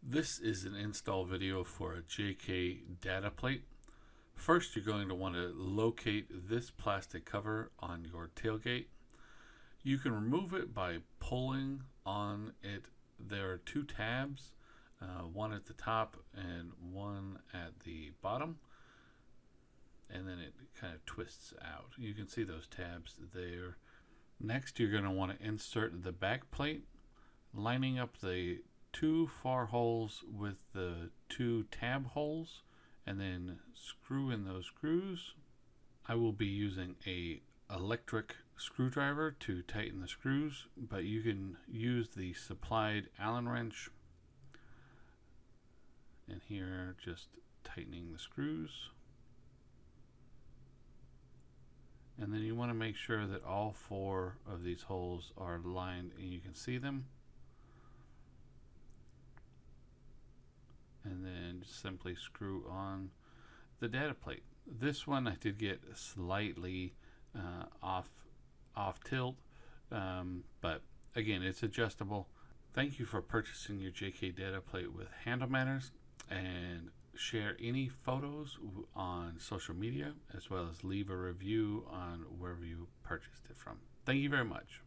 This is an install video for a JK data plate. First, you're going to want to locate this plastic cover on your tailgate. You can remove it by pulling on it. There are two tabs, one at the top and one at the bottom, and then it kind of twists out. You can see those tabs there. Next, you're going to want to insert the back plate, lining up the two far holes with the two tab holes, and then screw in those screws. I will be using a electric screwdriver to tighten the screws, but you can use the supplied Allen wrench. And here, just tightening the screws. And then you want to make sure that all four of these holes are lined and you can see them. And then just simply screw on the data plate. This one I did get slightly off tilt, but again, it's adjustable. Thank you for purchasing your JK data plate with Handle Manners, and share any photos on social media, as well as leave a review on wherever you purchased it from. Thank you very much.